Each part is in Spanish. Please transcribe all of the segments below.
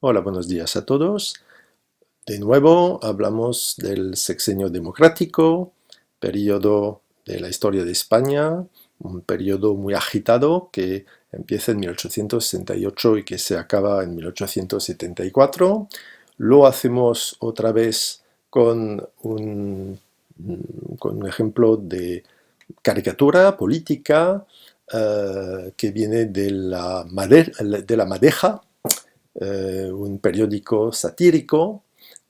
Hola, buenos días a todos. De nuevo hablamos del sexenio democrático, periodo de la historia de España, un periodo muy agitado que empieza en 1868 y que se acaba en 1874. Lo hacemos otra vez con un ejemplo de caricatura política que viene de la Madeja, un periódico satírico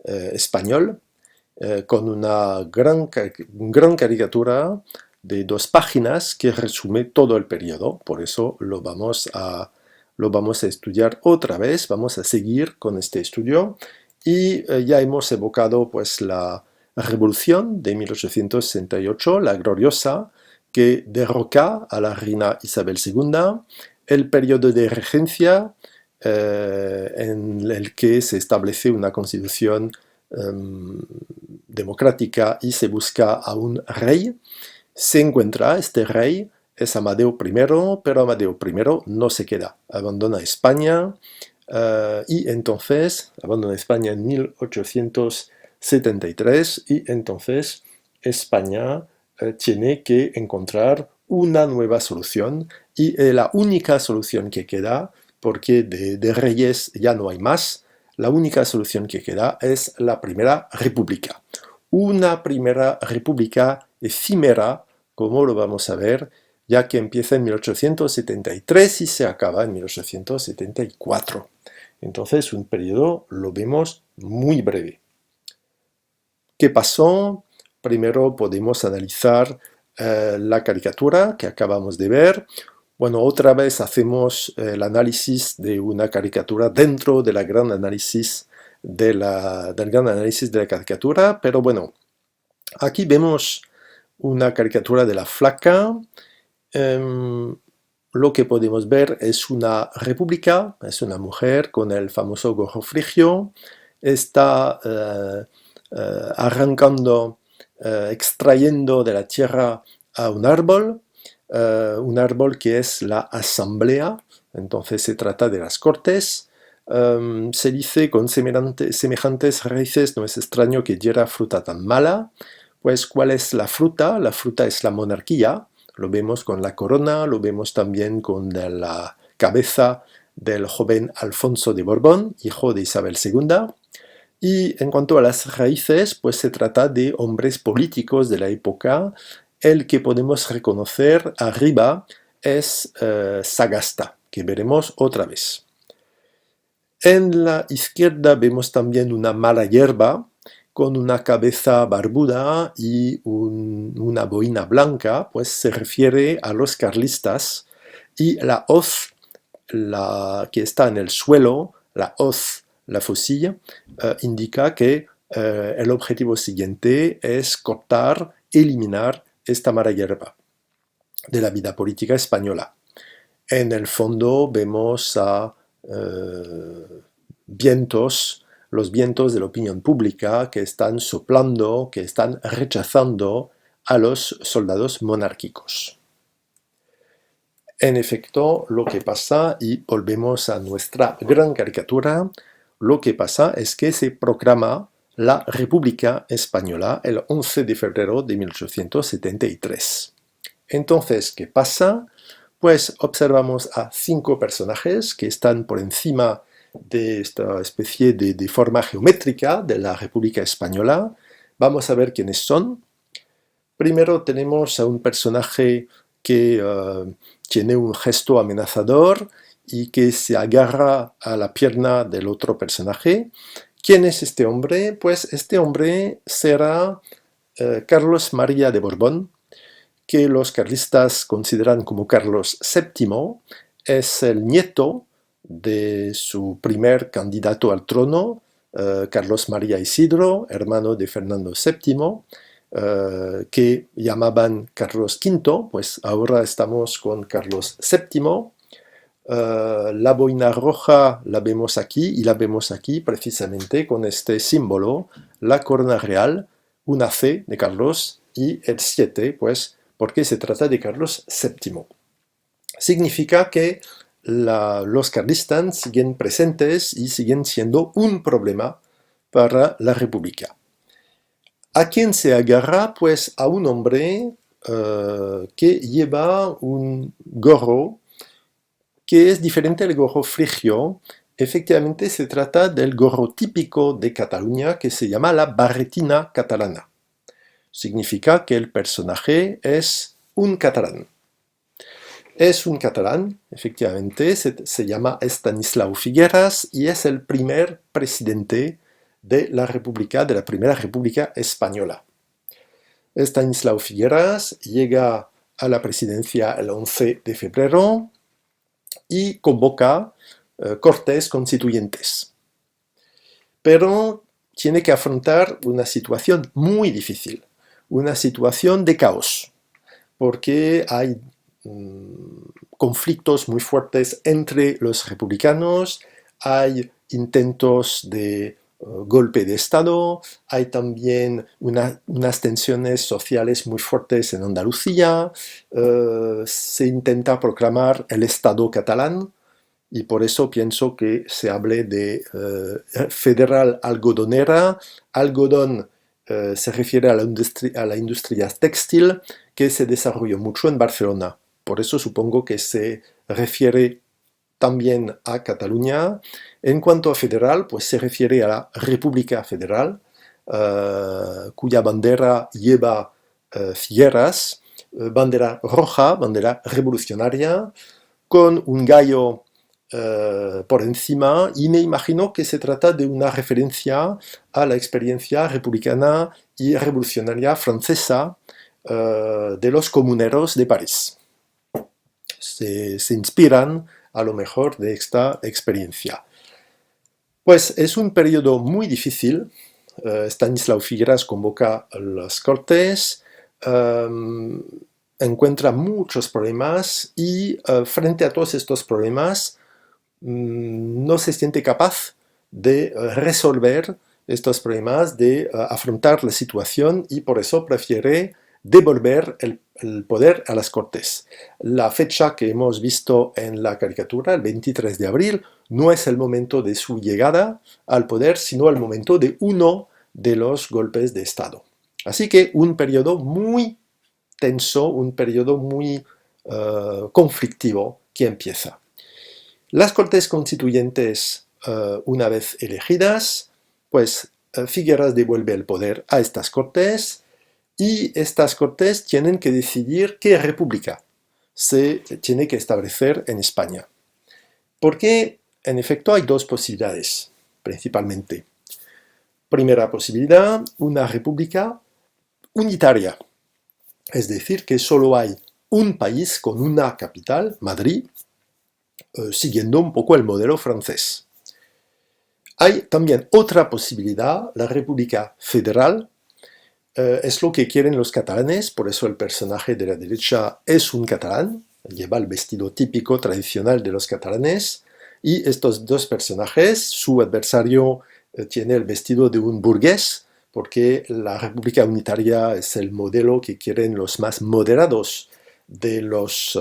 español, con una gran caricatura de 2 páginas que resume todo el periodo. Por eso lo vamos a estudiar otra vez, vamos a seguir con este estudio. Y ya hemos evocado pues, la revolución de 1868, la gloriosa, que derroca a la reina Isabel II, el periodo de regencia en el que se establece una constitución democrática y se busca a un rey. Se encuentra este rey, es Amadeo I, pero Amadeo I no se queda, abandona España y entonces, abandona España en 1873 y entonces España tiene que encontrar una nueva solución y la única solución que queda, porque de reyes ya no hay más, la única solución que queda es la Primera República. Una Primera República efímera, como lo vamos a ver, ya que empieza en 1873 y se acaba en 1874. Entonces, un periodo lo vemos muy breve. ¿Qué pasó? Primero podemos analizar la caricatura que acabamos de ver. Bueno, otra vez hacemos el análisis de una caricatura dentro del gran análisis de la caricatura, pero bueno, aquí vemos una caricatura de la flaca. Lo que podemos ver es una república, es una mujer con el famoso gorro frigio, está arrancando, extrayendo de la tierra a un árbol que es la asamblea. Entonces se trata de las Cortes. Se dice con semejantes raíces, no es extraño que diera fruta tan mala. Pues, ¿cuál es la fruta? La fruta es la monarquía. Lo vemos con la corona, lo vemos también con la cabeza del joven Alfonso de Borbón, hijo de Isabel II. Y en cuanto a las raíces, pues se trata de hombres políticos de la época. El que podemos reconocer arriba es Sagasta, que veremos otra vez. En la izquierda vemos también una mala hierba con una cabeza barbuda y una boina blanca, pues se refiere a los carlistas, y la hoz, que está en el suelo, la hoz, la fosilla, indica que el objetivo siguiente es cortar, eliminar esta mala hierba de la vida política española. En el fondo vemos a los vientos de la opinión pública que están soplando, que están rechazando a los soldados monárquicos. En efecto, lo que pasa, y volvemos a nuestra gran caricatura, lo que pasa es que se proclama la República Española el 11 de febrero de 1873. Entonces, ¿qué pasa? Pues observamos a 5 personajes que están por encima de esta especie de forma geométrica de la República Española. Vamos a ver quiénes son. Primero tenemos a un personaje que tiene un gesto amenazador y que se agarra a la pierna del otro personaje. ¿Quién es este hombre? Pues este hombre será Carlos María de Borbón, que los carlistas consideran como Carlos VII, es el nieto de su primer candidato al trono, Carlos María Isidro, hermano de Fernando VII, que llamaban Carlos V, pues ahora estamos con Carlos VII. La boina roja la vemos aquí, y la vemos aquí precisamente con este símbolo, la corona real, una C de Carlos y el 7, pues porque se trata de Carlos VII. Significa que los carlistas siguen presentes y siguen siendo un problema para la República. ¿A quién se agarra? Pues a un hombre que lleva un gorro que es diferente del gorro frigio. Efectivamente se trata del gorro típico de Cataluña que se llama la barretina catalana. Significa que el personaje es un catalán. Es un catalán, efectivamente, se llama Estanislau Figueras y es el primer presidente de la República, de la Primera República Española. Estanislau Figueras llega a la presidencia el 11 de febrero y convoca cortes constituyentes. Pero tiene que afrontar una situación muy difícil, una situación de caos, porque hay conflictos muy fuertes entre los republicanos, hay intentos de golpe de Estado, hay también unas tensiones sociales muy fuertes en Andalucía, se intenta proclamar el Estado catalán, y por eso pienso que se hable de federal algodonera. Algodón se refiere a la industria textil que se desarrolló mucho en Barcelona. Por eso supongo que se refiere también a Cataluña. En cuanto a federal, pues se refiere a la República Federal, cuya bandera lleva Figueras, bandera roja, bandera revolucionaria, con un gallo por encima, y me imagino que se trata de una referencia a la experiencia republicana y revolucionaria francesa de los comuneros de París. Se inspiran a lo mejor de esta experiencia. Pues es un periodo muy difícil. Estanislau Figueras convoca las Cortes, encuentra muchos problemas y frente a todos estos problemas no se siente capaz de resolver estos problemas, de afrontar la situación, y por eso prefiere devolver el poder a las Cortes. La fecha que hemos visto en la caricatura, el 23 de abril, no es el momento de su llegada al poder, sino el momento de uno de los golpes de Estado. Así que un periodo muy tenso, un periodo muy conflictivo que empieza. Las Cortes Constituyentes, una vez elegidas, pues Figueras devuelve el poder a estas Cortes, y estas Cortes tienen que decidir qué república se tiene que establecer en España. Porque, en efecto, hay dos posibilidades, principalmente. Primera posibilidad, una república unitaria, es decir, que solo hay un país con una capital, Madrid, siguiendo un poco el modelo francés. Hay también otra posibilidad, la República Federal, es lo que quieren los catalanes, por eso el personaje de la derecha es un catalán, lleva el vestido típico tradicional de los catalanes, y estos dos personajes, su adversario tiene el vestido de un burgués, porque la República Unitaria es el modelo que quieren los más moderados de los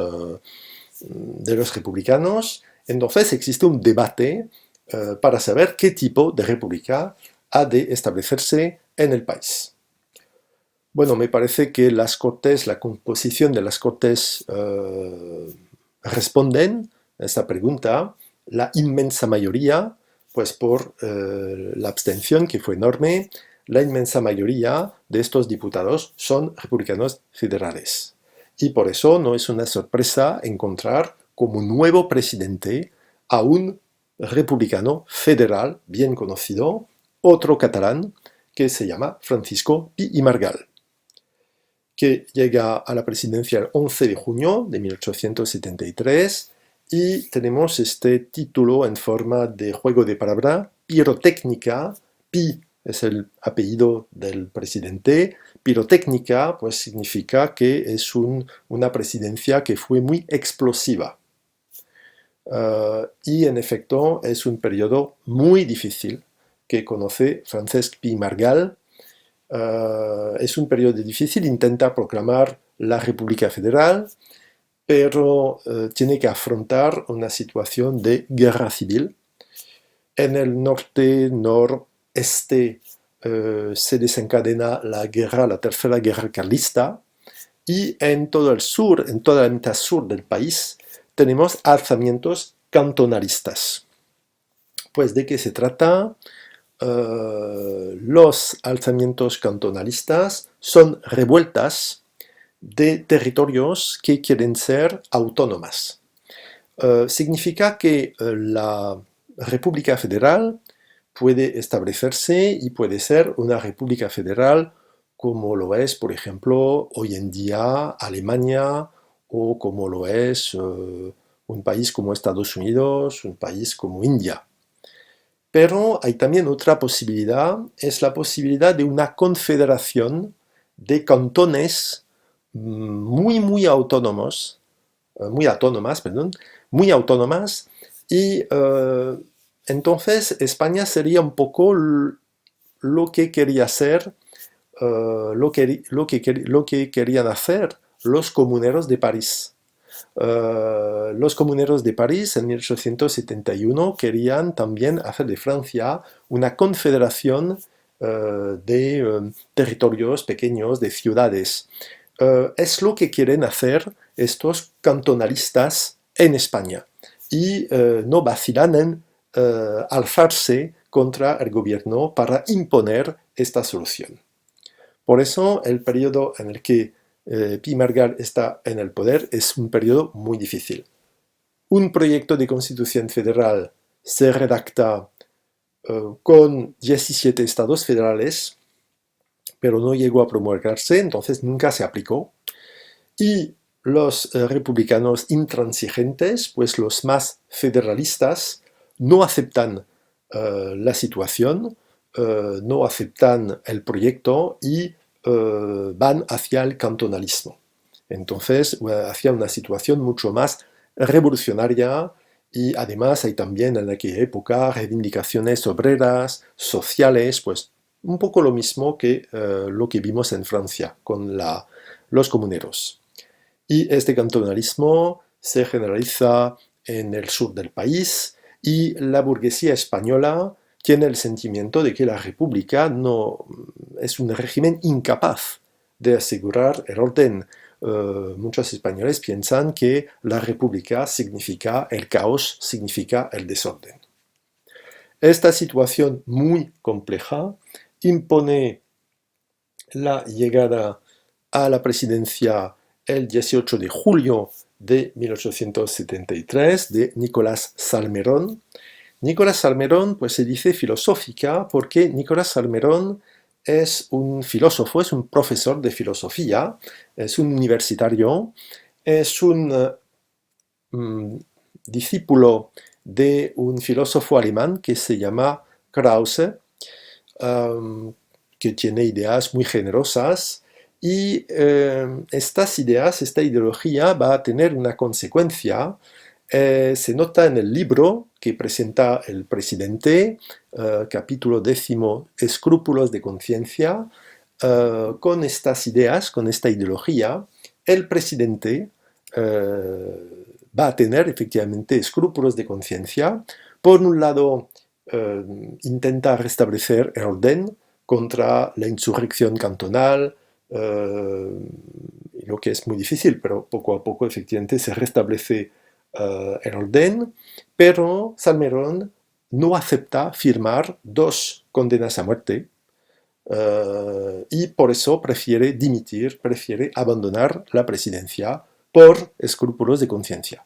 republicanos. Entonces existe un debate para saber qué tipo de república ha de establecerse en el país. Bueno, me parece que las Cortes, la composición de las Cortes responden a esta pregunta. La inmensa mayoría, pues por la abstención que fue enorme, la inmensa mayoría de estos diputados son republicanos federales. Y por eso no es una sorpresa encontrar como nuevo presidente a un republicano federal bien conocido, otro catalán, que se llama Francisco Pi i Margall, que llega a la presidencia el 11 de junio de 1873, y tenemos este título en forma de juego de palabra, pirotécnica. Pi es el apellido del presidente, pirotécnica pues significa que es una presidencia que fue muy explosiva. Y en efecto es un periodo muy difícil que conoce Francesc Pi i Margall. Es un periodo difícil, intenta proclamar la República Federal, pero tiene que afrontar una situación de guerra civil. En el norte-noreste se desencadena la tercera guerra carlista, y en todo el sur, en toda la mitad sur del país, tenemos alzamientos cantonalistas. Pues, ¿de qué se trata? Los alzamientos cantonalistas son revueltas de territorios que quieren ser autónomas. Significa que la República Federal puede establecerse y puede ser una República Federal como lo es, por ejemplo, hoy en día Alemania, o como lo es un país como Estados Unidos, un país como India. Pero hay también otra posibilidad, es la posibilidad de una confederación de cantones muy autónomos, muy autónomas, perdón, muy autónomas, y entonces España sería un poco lo que quería ser, lo que querían hacer los comuneros de París. Los comuneros de París en 1871 querían también hacer de Francia una confederación de territorios pequeños, de ciudades. Es lo que quieren hacer estos cantonalistas en España, y no vacilan en alzarse contra el gobierno para imponer esta solución. Por eso el periodo en el que Pi Margall está en el poder es un periodo muy difícil. Un proyecto de constitución federal se redacta con 17 estados federales, pero no llegó a promulgarse, entonces nunca se aplicó. Y los republicanos intransigentes, pues los más federalistas, no aceptan la situación, no aceptan el proyecto y van hacia el cantonalismo. Entonces, hacia una situación mucho más revolucionaria, y además hay también en aquella época reivindicaciones obreras, sociales, pues un poco lo mismo que lo que vimos en Francia con los comuneros. Y este cantonalismo se generaliza en el sur del país, y la burguesía española tiene el sentimiento de que la república no es un régimen incapaz de asegurar el orden. Muchos españoles piensan que la república significa el caos, significa el desorden. Esta situación muy compleja impone la llegada a la presidencia el 18 de julio de 1873 de Nicolás Salmerón. Nicolás Salmerón, pues se dice filosófica porque Nicolás Salmerón es un filósofo, es un profesor de filosofía, es un universitario, es un discípulo de un filósofo alemán que se llama Krause, que tiene ideas muy generosas, y estas ideas, esta ideología va a tener una consecuencia. Se nota en el libro que presenta el presidente, capítulo 10, Escrúpulos de conciencia. Con estas ideas, con esta ideología, el presidente va a tener efectivamente escrúpulos de conciencia. Por un lado, intenta restablecer el orden contra la insurrección cantonal, lo que es muy difícil, pero poco a poco efectivamente se restablece el orden, pero Salmerón no acepta firmar 2 condenas a muerte, y por eso prefiere dimitir, prefiere abandonar la presidencia por escrúpulos de conciencia.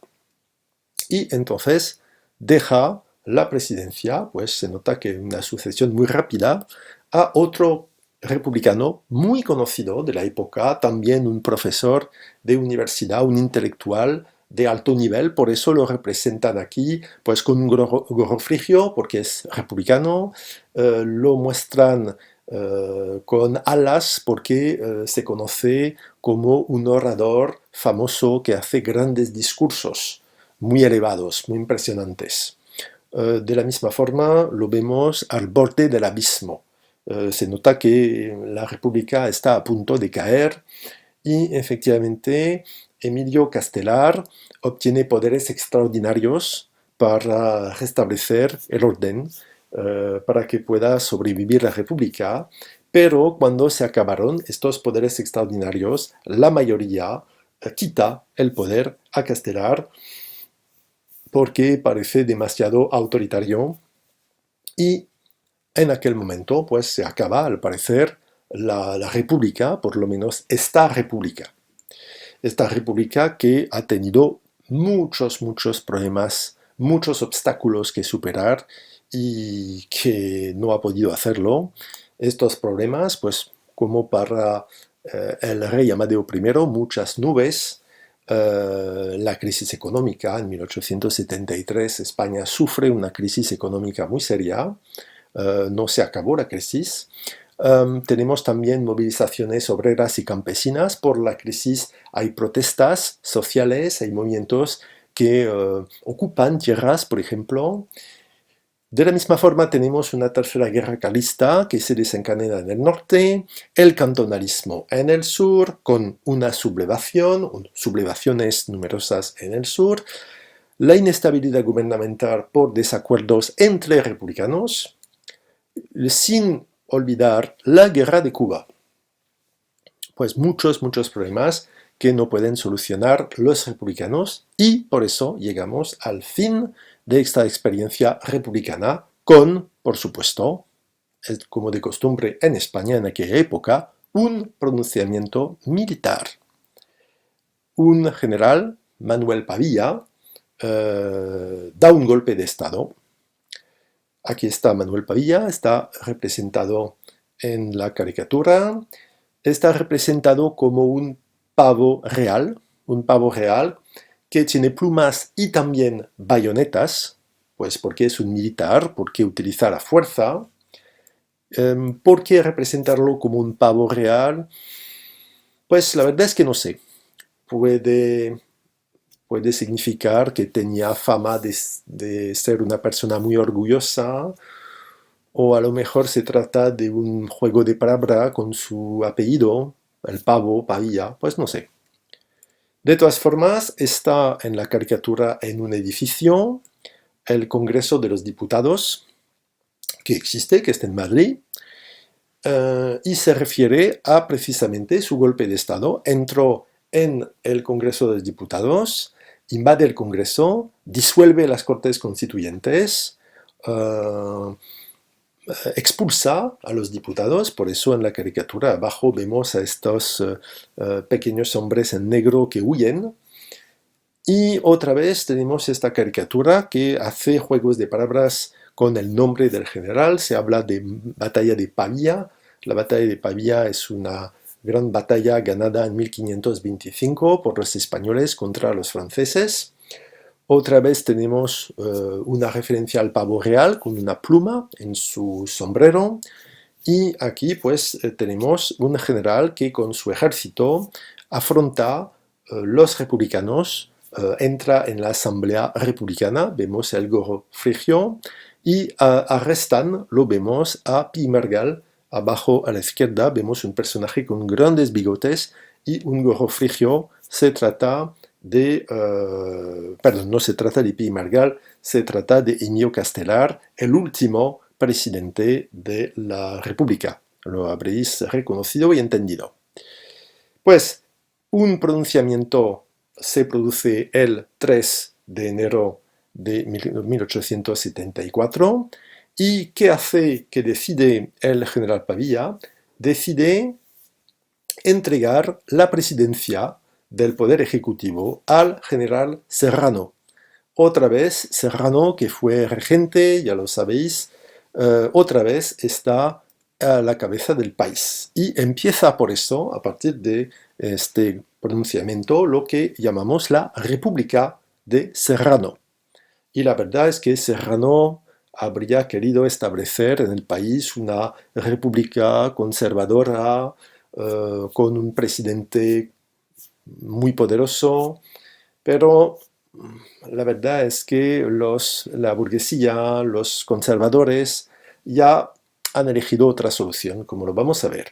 Y entonces deja la presidencia, pues se nota que una sucesión muy rápida, a otro republicano muy conocido de la época, también un profesor de universidad, un intelectual de alto nivel, por eso lo representan aquí, pues con un gorro frigio, porque es republicano, lo muestran con alas, porque se conoce como un orador famoso que hace grandes discursos muy elevados, muy impresionantes. De la misma forma, lo vemos al borde del abismo. Se nota que la República está a punto de caer, y efectivamente Emilio Castelar obtiene poderes extraordinarios para restablecer el orden, para que pueda sobrevivir la República, pero cuando se acabaron estos poderes extraordinarios, la mayoría quita el poder a Castelar porque parece demasiado autoritario y en aquel momento pues se acaba al parecer la República, por lo menos esta República que ha tenido muchos problemas, muchos obstáculos que superar y que no ha podido hacerlo. Estos problemas, pues como para el rey Amadeo I, muchas nubes, la crisis económica en 1873, España sufre una crisis económica muy seria, no se acabó la crisis. Tenemos también movilizaciones obreras y campesinas por la crisis, hay protestas sociales, hay movimientos que ocupan tierras, por ejemplo. De la misma forma tenemos una tercera guerra carlista que se desencadena en el norte, el cantonalismo en el sur, con una sublevación, sublevaciones numerosas en el sur, la inestabilidad gubernamental por desacuerdos entre republicanos, sin olvidar la guerra de Cuba. Pues muchos problemas que no pueden solucionar los republicanos y por eso llegamos al fin de esta experiencia republicana con, por supuesto, como de costumbre en España en aquella época, un pronunciamiento militar. Un general, Manuel Pavía, da un golpe de Estado. Aquí está Manuel Pavía, está representado en la caricatura, está representado como un pavo real que tiene plumas y también bayonetas, pues porque es un militar, porque utiliza la fuerza. ¿Por qué representarlo como un pavo real? Pues la verdad es que no sé. Puede significar que tenía fama de ser una persona muy orgullosa, o a lo mejor se trata de un juego de palabra con su apellido, el pavo, Pavía, pues no sé. De todas formas, está en la caricatura en un edificio, el Congreso de los Diputados, que existe, que está en Madrid, y se refiere a precisamente su golpe de Estado. Entró en el Congreso de los Diputados, invade el Congreso, disuelve las Cortes Constituyentes, expulsa a los diputados, por eso en la caricatura abajo vemos a estos pequeños hombres en negro que huyen. Y otra vez tenemos esta caricatura que hace juegos de palabras con el nombre del general, se habla de batalla de Pavía. La batalla de Pavía es una gran batalla ganada en 1525 por los españoles contra los franceses. Otra vez tenemos una referencia al pavo real con una pluma en su sombrero. Y aquí pues tenemos un general que con su ejército afronta los republicanos, entra en la asamblea republicana, vemos el gorro frigio, y arrestan, lo vemos a Pi Margall, abajo a la izquierda vemos un personaje con grandes bigotes y un gorro frigio. Se trata de, perdón, no se trata de Pi Margall, se trata de Emilio Castelar, el último presidente de la República. Lo habréis reconocido y entendido. Pues un pronunciamiento se produce el 3 de enero de 1874 y ¿qué hace que decide el general Pavía? Decide entregar la presidencia del Poder Ejecutivo al general Serrano. Otra vez Serrano, que fue regente, ya lo sabéis, otra vez está a la cabeza del país. Y empieza por eso, a partir de este pronunciamiento, lo que llamamos la República de Serrano. Y la verdad es que Serrano habría querido establecer en el país una república conservadora, con un presidente muy poderoso, pero la verdad es que la burguesía, los conservadores, ya han elegido otra solución, como lo vamos a ver.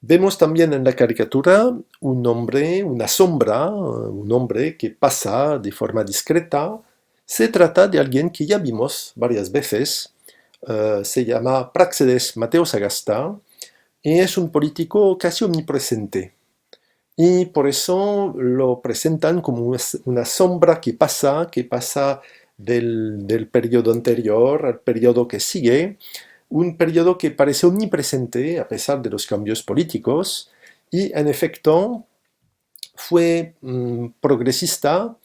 Vemos también en la caricatura un hombre, una sombra, un hombre que pasa de forma discreta. Se trata de alguien que ya vimos varias veces. Se llama Práxedes Mateo Sagasta y es un político casi omnipresente. Y por eso lo presentan como una sombra que pasa del periodo anterior al periodo que sigue, un periodo que parece omnipresente a pesar de los cambios políticos, y en efecto fue progresista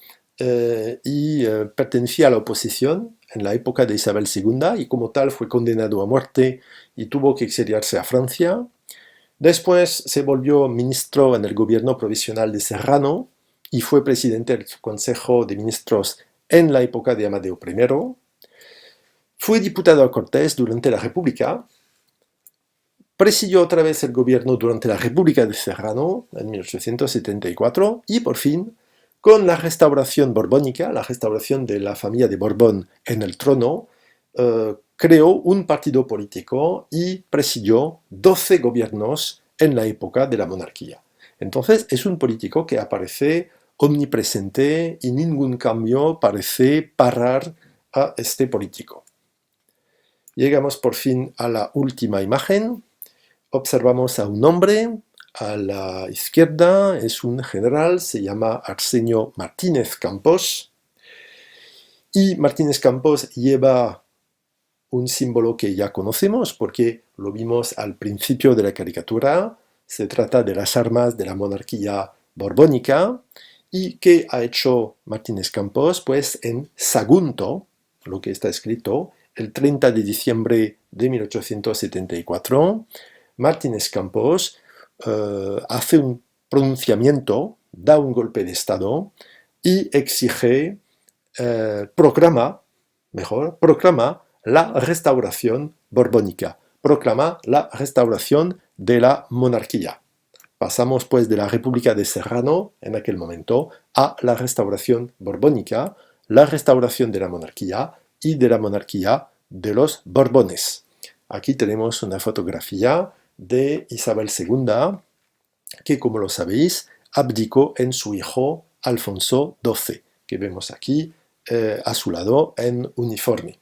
y pertenecía a la oposición en la época de Isabel II, y como tal fue condenado a muerte y tuvo que exiliarse a Francia. Después se volvió ministro en el gobierno provisional de Serrano y fue presidente del Consejo de Ministros en la época de Amadeo I. Fue diputado a Cortes durante la República. Presidió otra vez el gobierno durante la República de Serrano en 1874 y por fin, con la restauración borbónica, la restauración de la familia de Borbón en el trono, creó un partido político y presidió 12 gobiernos en la época de la monarquía. Entonces es un político que aparece omnipresente y ningún cambio parece parar a este político. Llegamos por fin a la última imagen. Observamos a un hombre. A la izquierda es un general, se llama Arsenio Martínez Campos. Y Martínez Campos lleva un símbolo que ya conocemos porque lo vimos al principio de la caricatura. Se trata de las armas de la monarquía borbónica. ¿Y qué ha hecho Martínez Campos? Pues en Sagunto, lo que está escrito, el 30 de diciembre de 1874, Martínez Campos hace un pronunciamiento, da un golpe de Estado y exige, proclama la restauración borbónica, proclama la restauración de la monarquía. Pasamos pues de la República de Serrano, en aquel momento, a la restauración borbónica, la restauración de la monarquía y de la monarquía de los Borbones. Aquí tenemos una fotografía de Isabel II, que como lo sabéis, abdicó en su hijo Alfonso XII, que vemos aquí a su lado en uniforme.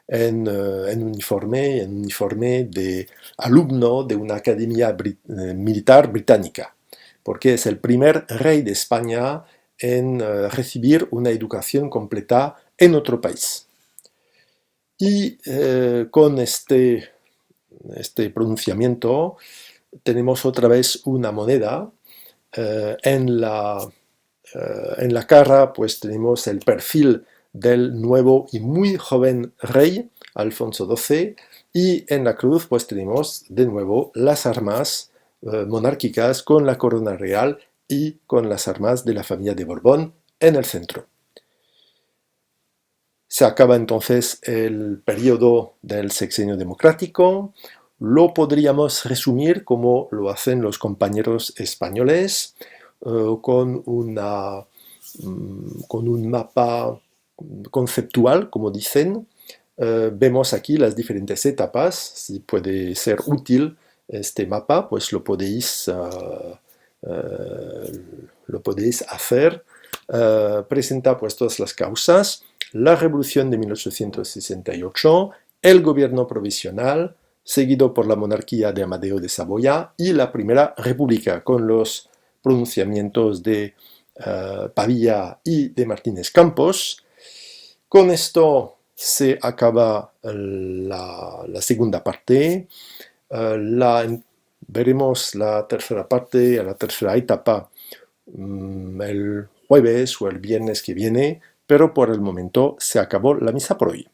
En uniforme de alumno de una academia militar británica, porque es el primer rey de España en recibir una educación completa en otro país. Y con este pronunciamiento tenemos otra vez una moneda. En la cara pues tenemos el perfil del nuevo y muy joven rey Alfonso XII, y en la cruz pues tenemos de nuevo las armas monárquicas con la corona real y con las armas de la familia de Borbón en el centro. Se acaba entonces el periodo del sexenio democrático. Lo podríamos resumir como lo hacen los compañeros españoles, con un mapa conceptual, como dicen. Vemos aquí las diferentes etapas. Si puede ser útil este mapa, pues lo podéis hacer. Presenta pues todas las causas: la revolución de 1868, el gobierno provisional, seguido por la monarquía de Amadeo de Saboya, y la primera república, con los pronunciamientos de Pavía y de Martínez Campos. Con esto se acaba la segunda parte. Veremos la tercera parte, la tercera etapa, el jueves o el viernes que viene, pero por el momento se acabó la misa por hoy.